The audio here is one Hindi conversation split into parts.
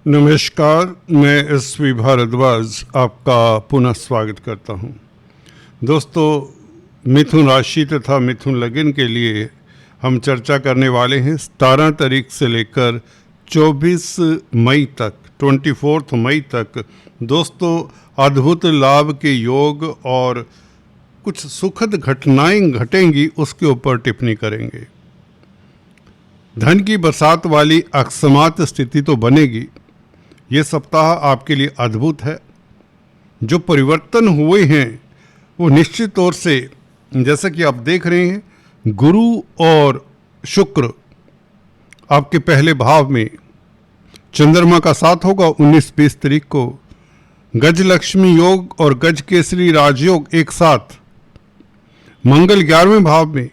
नमस्कार, मैं एसवी भारद्वाज आपका पुनः स्वागत करता हूं। दोस्तों, मिथुन राशि तथा मिथुन लग्न के लिए हम चर्चा करने वाले हैं 17 तारीख से लेकर 24 मई तक, 24 मई तक। दोस्तों, अद्भुत लाभ के योग और कुछ सुखद घटनाएं घटेंगी, उसके ऊपर टिप्पणी करेंगे। धन की बरसात वाली अकस्मात स्थिति तो बनेगी। ये सप्ताह आपके लिए अद्भुत है। जो परिवर्तन हुए हैं वो निश्चित तौर से, जैसा कि आप देख रहे हैं, गुरु और शुक्र आपके पहले भाव में, चंद्रमा का साथ होगा 19-20 तारीख को। गज लक्ष्मी योग और गज केसरी राजयोग एक साथ। मंगल 11वें भाव में,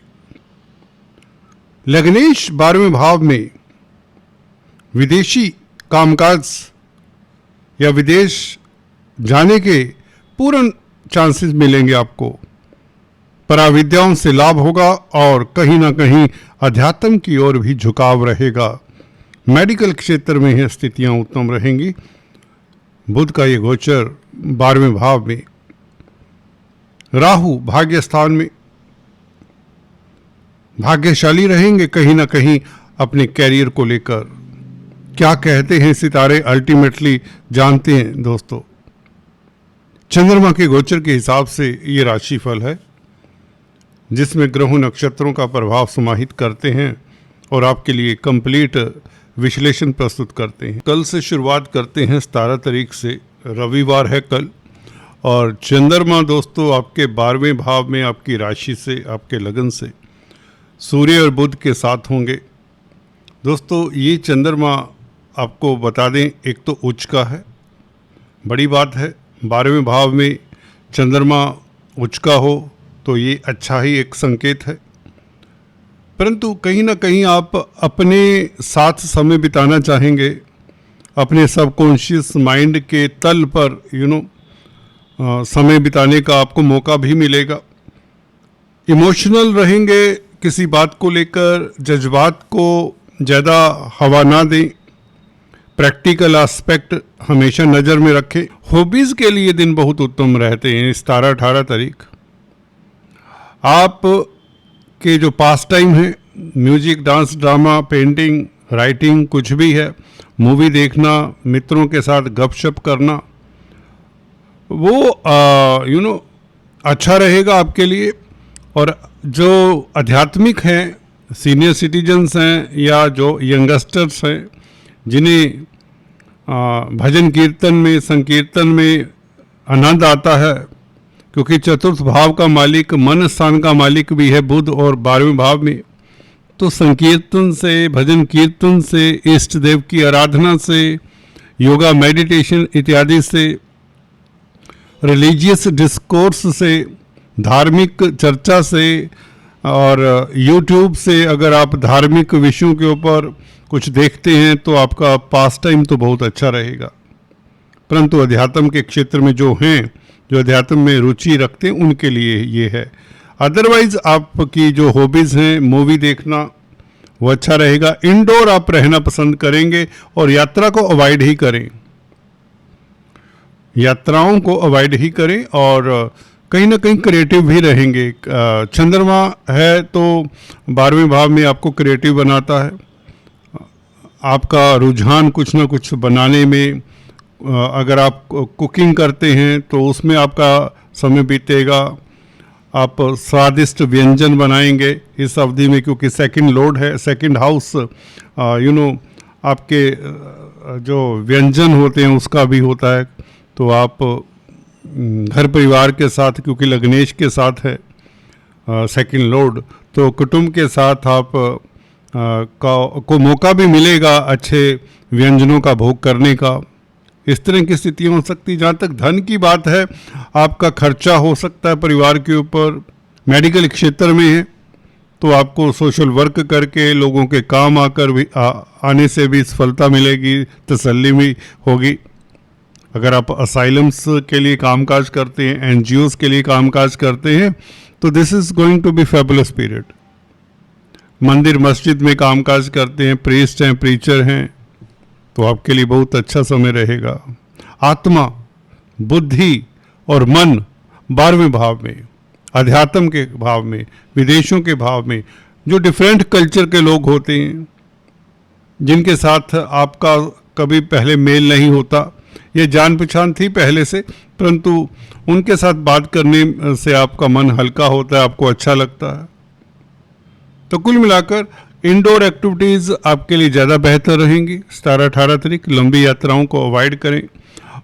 लग्नेश 12वें भाव में। विदेशी कामकाज या विदेश जाने के पूर्ण चांसेस मिलेंगे आपको। पराविद्याओं से लाभ होगा और कहीं ना कहीं अध्यात्म की ओर भी झुकाव रहेगा। मेडिकल क्षेत्र में यह स्थितियां उत्तम रहेंगी। बुध का ये गोचर 12वें भाव में, राहु भाग्य स्थान में। भाग्यशाली रहेंगे कहीं ना कहीं अपने कैरियर को लेकर। क्या कहते हैं सितारे, अल्टीमेटली जानते हैं दोस्तों। चंद्रमा के गोचर के हिसाब से ये राशिफल है, जिसमें ग्रहों नक्षत्रों का प्रभाव समाहित करते हैं और आपके लिए कंप्लीट विश्लेषण प्रस्तुत करते हैं। कल से शुरुआत करते हैं, 17 तारीख से, रविवार है कल। और चंद्रमा दोस्तों आपके 12वें भाव में, आपकी राशि से, आपके लगन से सूर्य और बुध के साथ होंगे। दोस्तों, ये चंद्रमा आपको बता दें, एक तो उच्च का है, बड़ी बात है। 12वें भाव में चंद्रमा उच्च का हो तो ये अच्छा ही एक संकेत है। परंतु कहीं ना कहीं आप अपने साथ समय बिताना चाहेंगे, अपने सबकॉन्शियस माइंड के तल पर समय बिताने का आपको मौका भी मिलेगा। इमोशनल रहेंगे किसी बात को लेकर, जज्बात को ज़्यादा हवा ना दें। प्रैक्टिकल एस्पेक्ट हमेशा नज़र में रखें। हॉबीज़ के लिए दिन बहुत उत्तम रहते हैं 17-18 तारीख। आप के जो पास टाइम है, music, dance, drama, painting, writing, कुछ भी है, मूवी देखना, मित्रों के साथ गपशप करना, वो अच्छा रहेगा आपके लिए। और जो आध्यात्मिक हैं, सीनियर सिटीजन्स हैं या जो यंगस्टर्स हैं, जिन्हें भजन कीर्तन में, संकीर्तन में आनंद आता है, क्योंकि चतुर्थ भाव का मालिक, मन स्थान का मालिक भी है बुध और 12वें भाव में, तो संकीर्तन से, भजन कीर्तन से, इष्ट देव की आराधना से, योगा, मेडिटेशन इत्यादि से, रिलीजियस डिस्कोर्स से, धार्मिक चर्चा से और यूट्यूब से अगर आप धार्मिक विषयों के ऊपर कुछ देखते हैं तो आपका पास टाइम तो बहुत अच्छा रहेगा। परंतु अध्यात्म के क्षेत्र में जो हैं, जो अध्यात्म में रुचि रखते हैं, उनके लिए ये है। अदरवाइज आपकी जो हॉबीज़ हैं, मूवी देखना, वो अच्छा रहेगा। इंडोर आप रहना पसंद करेंगे और यात्रा को अवॉइड ही करें, यात्राओं को अवॉइड ही करें। और कहीं ना कहीं क्रिएटिव भी रहेंगे। चंद्रमा है तो 12वें भाव में आपको क्रिएटिव बनाता है। आपका रुझान कुछ ना कुछ बनाने में, अगर आप कुकिंग करते हैं तो उसमें आपका समय बीतेगा। आप स्वादिष्ट व्यंजन बनाएंगे इस अवधि में, क्योंकि सेकंड लॉर्ड है, सेकंड हाउस आपके जो व्यंजन होते हैं उसका भी होता है। तो आप घर परिवार के साथ, क्योंकि लग्नेश के साथ है सेकंड लॉर्ड, तो कुटुंब के साथ आप को मौका भी मिलेगा अच्छे व्यंजनों का भोग करने का। इस तरह की स्थितियाँ हो सकती। जहाँ तक धन की बात है, आपका खर्चा हो सकता है परिवार के ऊपर। मेडिकल क्षेत्र में है तो आपको सोशल वर्क करके लोगों के काम आकर भी आने से भी सफलता मिलेगी, तसल्ली भी होगी। अगर आप असाइलम्स के लिए कामकाज करते हैं, एनजीओज के लिए कामकाज करते हैं, तो this is going to be fabulous period. मंदिर मस्जिद में कामकाज करते हैं, प्रीस्ट हैं, प्रीचर हैं, तो आपके लिए बहुत अच्छा समय रहेगा। आत्मा, बुद्धि और मन 12वें भाव में, अध्यात्म के भाव में, विदेशों के भाव में, जो डिफरेंट कल्चर के लोग होते हैं, जिनके साथ आपका कभी पहले मेल नहीं होता, ये जान पहचान थी पहले से, परंतु उनके साथ बात करने से आपका मन हल्का होता है, आपको अच्छा लगता है। तो कुल मिलाकर इंडोर एक्टिविटीज़ आपके लिए ज़्यादा बेहतर रहेंगी। 17-18 तारीख लंबी यात्राओं को अवॉइड करें,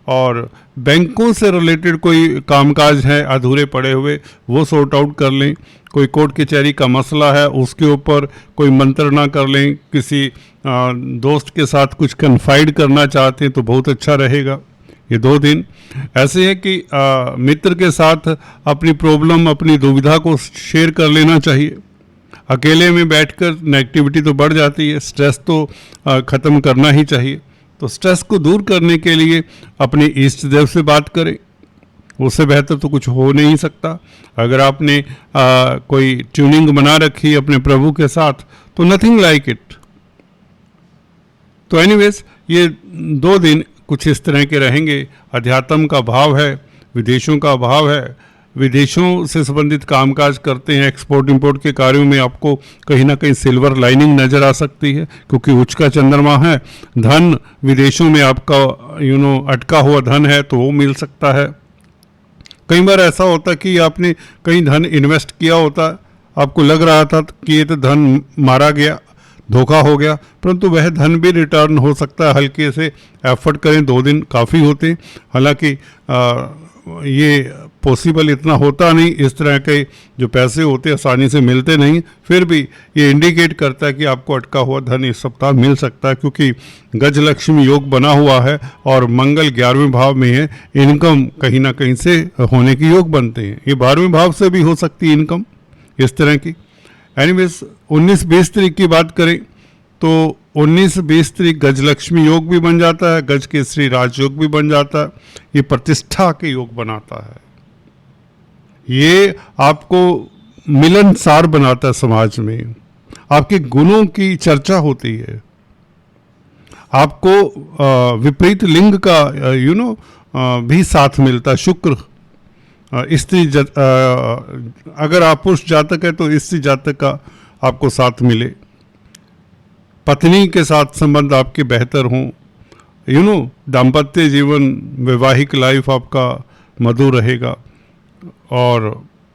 और बैंकों से रिलेटेड कोई कामकाज है अधूरे पड़े हुए, वो सॉर्ट आउट कर लें। कोई कोर्ट कचहरी का मसला है, उसके ऊपर कोई मंत्रणा कर लें। किसी दोस्त के साथ कुछ कन्फाइड करना चाहते हैं तो बहुत अच्छा रहेगा। ये 2 दिन ऐसे है कि मित्र के साथ अपनी प्रॉब्लम, अपनी दुविधा को शेयर कर लेना चाहिए। अकेले में बैठकर नेगेटिविटी तो बढ़ जाती है, स्ट्रेस तो ख़त्म करना ही चाहिए। तो स्ट्रेस को दूर करने के लिए अपने इष्ट देव से बात करें, उससे बेहतर तो कुछ हो नहीं सकता। अगर आपने कोई ट्यूनिंग बना रखी है अपने प्रभु के साथ, तो नथिंग लाइक इट। तो एनीवेज ये 2 दिन कुछ इस तरह के रहेंगे। अध्यात्म का भाव है, विदेशों का भाव है, विदेशों से संबंधित कामकाज करते हैं, एक्सपोर्ट इंपोर्ट के कार्यों में आपको कहीं ना कहीं सिल्वर लाइनिंग नज़र आ सकती है, क्योंकि उच्च का चंद्रमा है। धन विदेशों में आपका अटका हुआ धन है तो वो मिल सकता है। कई बार ऐसा होता है कि आपने कहीं धन इन्वेस्ट किया होता, आपको लग रहा था कि ये तो धन मारा गया, धोखा हो गया, परंतु वह धन भी रिटर्न हो सकता है। हल्के से एफर्ट करें, 2 दिन काफ़ी होते हैं। हालांकि ये पॉसिबल इतना होता नहीं, इस तरह के जो पैसे होते आसानी से मिलते नहीं, फिर भी ये इंडिकेट करता है कि आपको अटका हुआ धन इस सप्ताह मिल सकता है, क्योंकि गजलक्ष्मी योग बना हुआ है और मंगल 11वें भाव में है। इनकम कहीं ना कहीं से होने की योग बनते हैं। ये 12वें भाव से भी हो सकती है इनकम इस तरह की। एनीवेज 19-20 तारीख की बात करें तो 19-20 तारीख गजलक्ष्मी योग भी बन जाता है, गज केसरी राजयोग भी बन जाता है। ये प्रतिष्ठा के योग बनाता है, ये आपको मिलनसार बनाता है, समाज में आपके गुणों की चर्चा होती है, आपको विपरीत लिंग का भी साथ मिलता है। शुक्र स्त्री अगर आप पुरुष जातक है तो स्त्री जातक का आपको साथ मिले, पत्नी के साथ संबंध आपके बेहतर हों, दाम्पत्य जीवन, वैवाहिक लाइफ आपका मधुर रहेगा और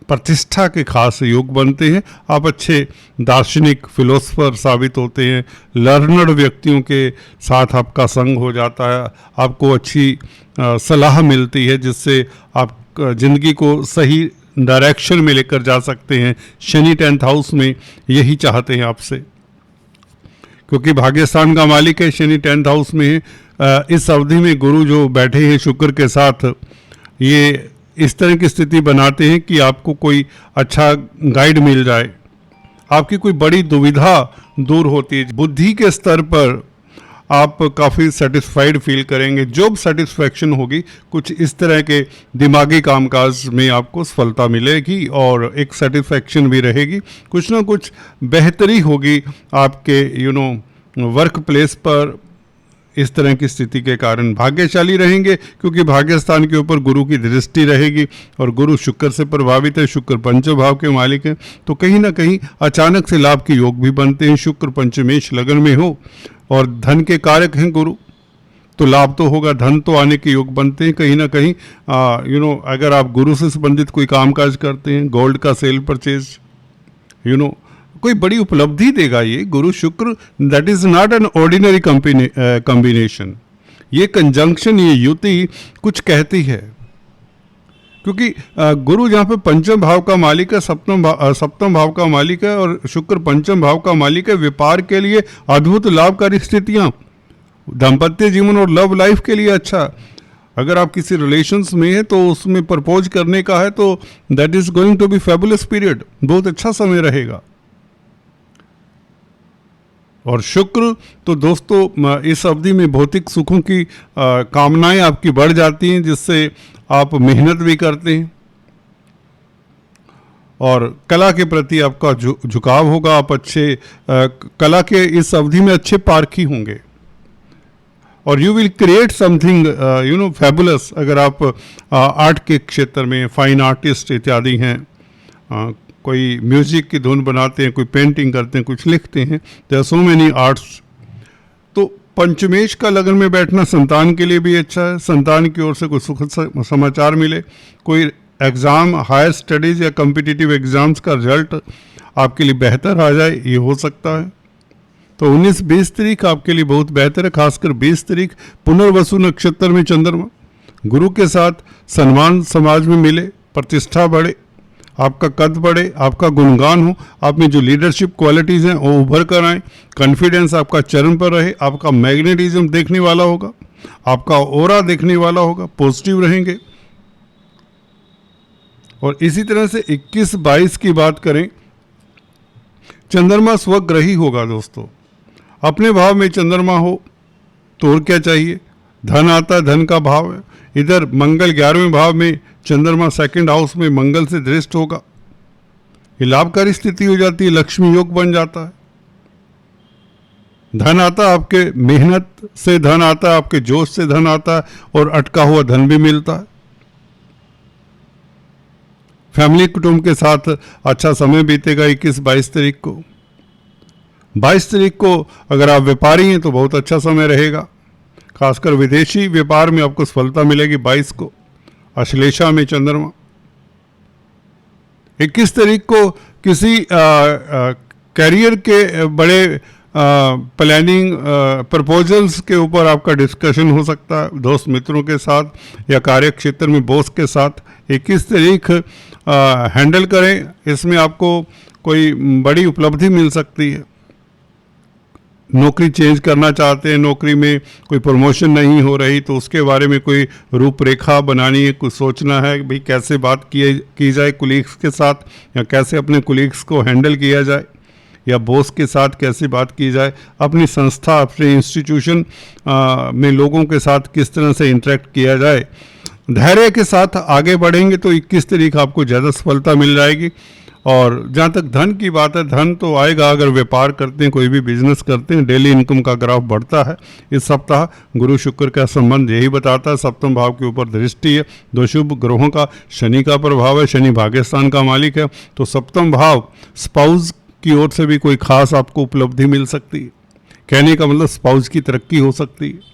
प्रतिष्ठा के खास योग बनते हैं। आप अच्छे दार्शनिक फिलोसफर साबित होते हैं, लर्नड व्यक्तियों के साथ आपका संग हो जाता है, आपको अच्छी सलाह मिलती है जिससे आप जिंदगी को सही डायरेक्शन में लेकर जा सकते हैं। शनि 10th हाउस में यही चाहते हैं आपसे, क्योंकि भाग्यस्थान का मालिक है, शनि 10th हाउस में है। इस अवधि में गुरु जो बैठे हैं शुक्र के साथ, ये इस तरह की स्थिति बनाते हैं कि आपको कोई अच्छा गाइड मिल जाए, आपकी कोई बड़ी दुविधा दूर होती है। बुद्धि के स्तर पर आप काफ़ी सेटिस्फाइड फील करेंगे, जॉब सेटिस्फैक्शन होगी। कुछ इस तरह के दिमागी कामकाज में आपको सफलता मिलेगी और एक सेटिस्फैक्शन भी रहेगी। कुछ ना कुछ बेहतरी होगी आपके वर्क प्लेस पर। इस तरह की स्थिति के कारण भाग्यशाली रहेंगे, क्योंकि भाग्यस्थान के ऊपर गुरु की दृष्टि रहेगी और गुरु शुक्र से प्रभावित है, शुक्र पंचम भाव के मालिक हैं। तो कहीं ना कहीं अचानक से लाभ के योग भी बनते हैं। शुक्र पंचमेश लगन में हो और धन के कारक हैं गुरु, तो लाभ तो होगा, धन तो आने के योग बनते हैं। कहीं ना कहीं अगर आप गुरु से संबंधित कोई कामकाज करते हैं, गोल्ड का सेल परचेज, कोई बड़ी उपलब्धि देगा ये गुरु शुक्र। That is not an ordinary combination. ये कंजंक्शन, ये युति कुछ कहती है, क्योंकि गुरु जहाँ पे पंचम भाव का मालिक है, सप्तम भाव का मालिक है और शुक्र पंचम भाव का मालिक है। व्यापार के लिए अद्भुत लाभकारी स्थितियाँ, दाम्पत्य जीवन और लव लाइफ के लिए अच्छा। अगर आप किसी रिलेशंस में है तो उसमें प्रपोज करने का है तो that is going to be fabulous period, बहुत अच्छा समय रहेगा। और शुक्र तो दोस्तों इस अवधि में भौतिक सुखों की कामनाएं आपकी बढ़ जाती हैं, जिससे आप मेहनत भी करते हैं और कला के प्रति आपका झुकाव होगा। आप अच्छे कला के इस अवधि में अच्छे पारखी होंगे। और you will create something fabulous. अगर आप आर्ट के क्षेत्र में फाइन आर्टिस्ट इत्यादि हैं, कोई म्यूजिक की धुन बनाते हैं, कोई पेंटिंग करते हैं, कुछ लिखते हैं, there are so many arts. तो पंचमेश का लगन में बैठना संतान के लिए भी अच्छा है, संतान की ओर से कोई सुखद समाचार मिले, कोई एग्ज़ाम, हायर स्टडीज़ या कम्पिटिटिव एग्ज़ाम्स का रिजल्ट आपके लिए बेहतर आ जाए, ये हो सकता है। तो 19-20 तारीख आपके लिए बहुत बेहतर है, खासकर 20 तारीख पुनर्वसु नक्षत्र में चंद्रमा, गुरु के साथ सम्मान समाज में मिले, प्रतिष्ठा बढ़े, आपका कद बढ़े, आपका गुणगान हो, आप में जो लीडरशिप क्वालिटीज़ हैं वो उभर कर आए, कॉन्फिडेंस आपका चरम पर रहे, आपका मैग्नेटिज्म देखने वाला होगा, आपका ओरा देखने वाला होगा, पॉजिटिव रहेंगे। और इसी तरह से 21-22 की बात करें, चंद्रमा स्वग्रही होगा दोस्तों। अपने भाव में चंद्रमा हो तो और क्या चाहिए, धन आता है, धन का भाव है। इधर मंगल 11वें भाव में, चंद्रमा सेकंड हाउस में मंगल से दृष्ट होगा, ये लाभकारी स्थिति हो जाती है, लक्ष्मी योग बन जाता है। धन आता है, आपके मेहनत से धन आता है, आपके जोश से धन आता है, और अटका हुआ धन भी मिलता है। फैमिली कुटुंब के साथ अच्छा समय बीतेगा 21-22 तारीख को। 22 तारीख को अगर आप व्यापारी हैं तो बहुत अच्छा समय रहेगा, खासकर विदेशी व्यापार में आपको सफलता मिलेगी। 22 को अश्लेषा में चंद्रमा। 21 तारीख को किसी करियर के बड़े प्लानिंग प्रपोजल्स के ऊपर आपका डिस्कशन हो सकता है, दोस्त मित्रों के साथ या कार्य क्षेत्र में बॉस के साथ। 21 तारीख हैंडल करें, इसमें आपको कोई बड़ी उपलब्धि मिल सकती है। नौकरी चेंज करना चाहते हैं, नौकरी में कोई प्रमोशन नहीं हो रही, तो उसके बारे में कोई रूपरेखा बनानी है, कुछ सोचना है भाई कैसे बात की जाए कुलीग्स के साथ, या कैसे अपने कुलीग्स को हैंडल किया जाए, या बॉस के साथ कैसे बात की जाए, अपनी संस्था, अपने इंस्टीट्यूशन में लोगों के साथ किस तरह से इंटरेक्ट किया जाए। धैर्य के साथ आगे बढ़ेंगे तो 21 तारीख आपको ज़्यादा सफलता मिल जाएगी। और जहाँ तक धन की बात है, धन तो आएगा अगर व्यापार करते हैं, कोई भी बिजनेस करते हैं, डेली इनकम का ग्राफ बढ़ता है। इस सप्ताह गुरु शुक्र का संबंध यही बताता है, सप्तम भाव के ऊपर दृष्टि है, दो शुभ ग्रहों का, शनि का प्रभाव है, शनि भाग्यस्थान का मालिक है, तो सप्तम भाव स्पाउस की ओर से भी कोई खास आपको उपलब्धि मिल सकती है। कहने का मतलब स्पाउस की तरक्की हो सकती है।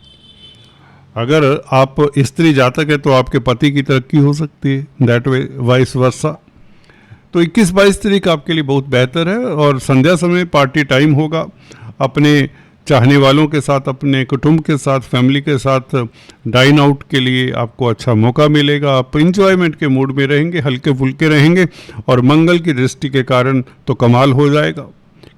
अगर आप स्त्री जातक है तो आपके पति की तरक्की हो सकती है, दैट वे वाइस वर्सा। तो 21-22 तारीख आपके लिए बहुत बेहतर है। और संध्या समय पार्टी टाइम होगा, अपने चाहने वालों के साथ, अपने कुटुंब के साथ, फैमिली के साथ डाइन आउट के लिए आपको अच्छा मौका मिलेगा। आप इंजॉयमेंट के मूड में रहेंगे, हल्के फुल्के रहेंगे, और मंगल की दृष्टि के कारण तो कमाल हो जाएगा।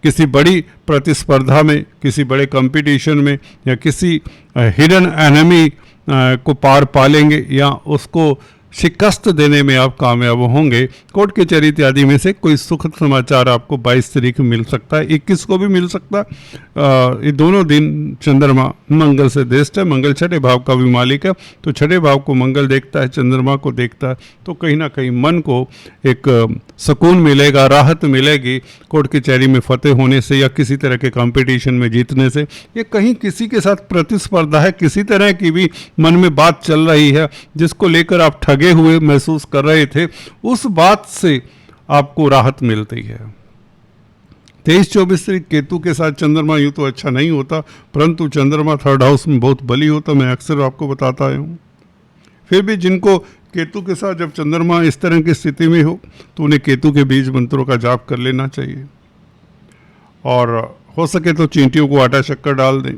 किसी बड़ी प्रतिस्पर्धा में, किसी बड़े कंपटीशन में, या किसी हिडन एनिमी को पार पालेंगे, या उसको शिकस्त देने में आप कामयाब होंगे। कोर्ट कचहरी इत्यादि में से कोई सुखद समाचार आपको 22 तारीख को मिल सकता है, 21 को भी मिल सकता है। ये दोनों दिन चंद्रमा मंगल से दृष्ट है, मंगल छठे भाव का भी मालिक है, तो छठे भाव को मंगल देखता है, चंद्रमा को देखता है, तो कहीं ना कहीं मन को एक सुकून मिलेगा, राहत मिलेगी कोर्ट कचहरी में फतेह होने से, या किसी तरह के कंपटीशन में जीतने से, या कहीं किसी के साथ प्रतिस्पर्धा है, किसी तरह की भी मन में बात चल रही है जिसको लेकर आप ठगे हुए महसूस कर रहे थे, उस बात से आपको राहत मिलती है। 23-24 तारीख केतु के साथ चंद्रमा यूँ तो अच्छा नहीं होता, परंतु चंद्रमा थर्ड हाउस में बहुत बली होता, मैं अक्सर आपको बताता हूँ। फिर भी जिनको केतु के साथ जब चंद्रमा इस तरह की स्थिति में हो तो उन्हें केतु के बीज मंत्रों का जाप कर लेना चाहिए, और हो सके तो चींटियों को आटा शक्कर डाल दें,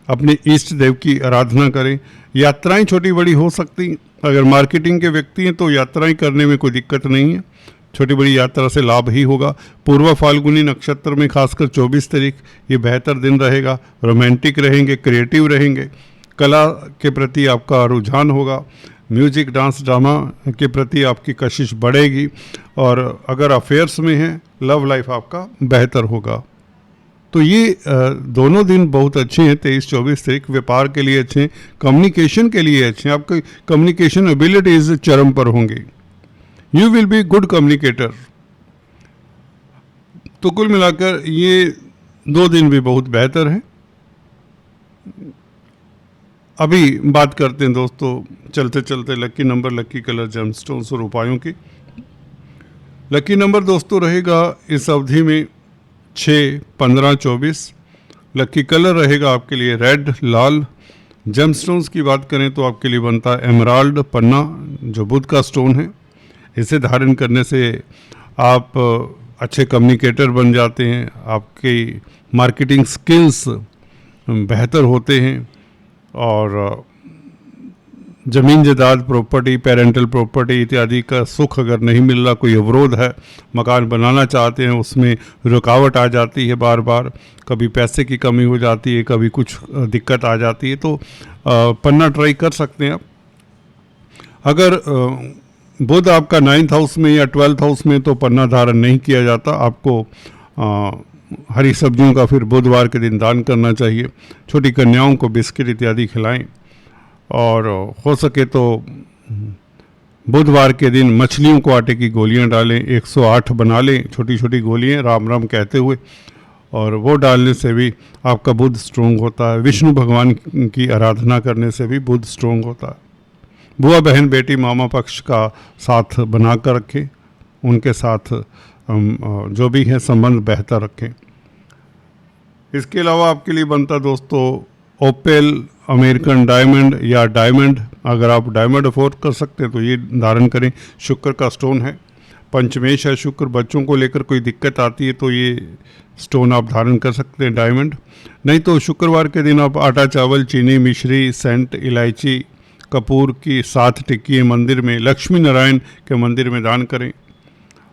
अपने इष्ट देव की आराधना करें। यात्राएं छोटी बड़ी हो सकती, अगर मार्केटिंग के व्यक्ति हैं तो यात्राएं करने में कोई दिक्कत नहीं है, छोटी बड़ी यात्रा से लाभ ही होगा। पूर्व फाल्गुनी नक्षत्र में खासकर 24 तारीख ये बेहतर दिन रहेगा, रोमांटिक रहेंगे, क्रिएटिव रहेंगे, कला के प्रति आपका रुझान होगा, म्यूजिक डांस ड्रामा के प्रति आपकी कशिश बढ़ेगी, और अगर अफेयर्स में हैं लव लाइफ आपका बेहतर होगा। तो ये दोनों दिन बहुत अच्छे हैं। 23-24 तारीख व्यापार के लिए अच्छे हैं, कम्युनिकेशन के लिए अच्छे हैं, आपकी कम्युनिकेशन एबिलिटीज चरम पर होंगे, you will be good communicator. तो कुल मिलाकर ये 2 दिन भी बहुत बेहतर हैं। अभी बात करते हैं दोस्तों चलते चलते lucky number, lucky colour, gemstones और उपायों की। लकी नंबर दोस्तों रहेगा इस अवधि में 6, 15, 24। लकी कलर रहेगा आपके लिए रेड, लाल। जेमस्टोन्स की बात करें तो आपके लिए बनता है एमराल्ड, पन्ना, जो बुध का स्टोन है। इसे धारण करने से आप अच्छे कम्युनिकेटर बन जाते हैं, आपकी मार्केटिंग स्किल्स बेहतर होते हैं और ज़मीन जायदाद, प्रॉपर्टी, पेरेंटल प्रॉपर्टी इत्यादि का सुख अगर नहीं मिल रहा, कोई अवरोध है, मकान बनाना चाहते हैं उसमें रुकावट आ जाती है बार बार, कभी पैसे की कमी हो जाती है, कभी कुछ दिक्कत आ जाती है, तो पन्ना ट्राई कर सकते हैं आप। अगर बुध आपका 9th हाउस में या 12th हाउस में तो पन्ना धारण नहीं किया जाता। आपको हरी सब्जियों का फिर बुधवार के दिन दान करना चाहिए। छोटी कन्याओं को बिस्किट इत्यादि खिलाएं और हो सके तो बुधवार के दिन मछलियों को आटे की गोलियां डालें, 108 बना लें छोटी छोटी गोलियां राम राम कहते हुए, और वो डालने से भी आपका बुध स्ट्रोंग होता है। विष्णु भगवान की आराधना करने से भी बुध स्ट्रोंग होता है। बुआ, बहन, बेटी, मामा पक्ष का साथ बना कर रखें, उनके साथ जो भी है संबंध बेहतर रखें। इसके अलावा आपके लिए बनता दोस्तों ओपेल, अमेरिकन डायमंड या डायमंड। अगर आप डायमंड अफोर्ड कर सकते हैं तो ये धारण करें। शुक्र का स्टोन है, पंचमेश है शुक्र। बच्चों को लेकर कोई दिक्कत आती है तो ये स्टोन आप धारण कर सकते हैं, डायमंड। नहीं तो शुक्रवार के दिन आप आटा, चावल, चीनी, मिश्री, सेंट, इलायची, कपूर की 7 टिक्की मंदिर में, लक्ष्मी नारायण के मंदिर में दान करें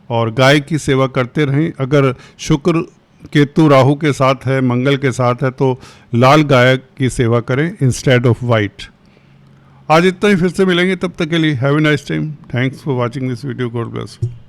और गाय की सेवा करते रहें। अगर शुक्र, केतु, राहु के साथ है, मंगल के साथ है तो लाल गाय की सेवा करें इंस्टेड ऑफ वाइट। आज इतना ही, फिर से मिलेंगे, तब तक के लिए have a nice time. Thanks for watching this video. God bless.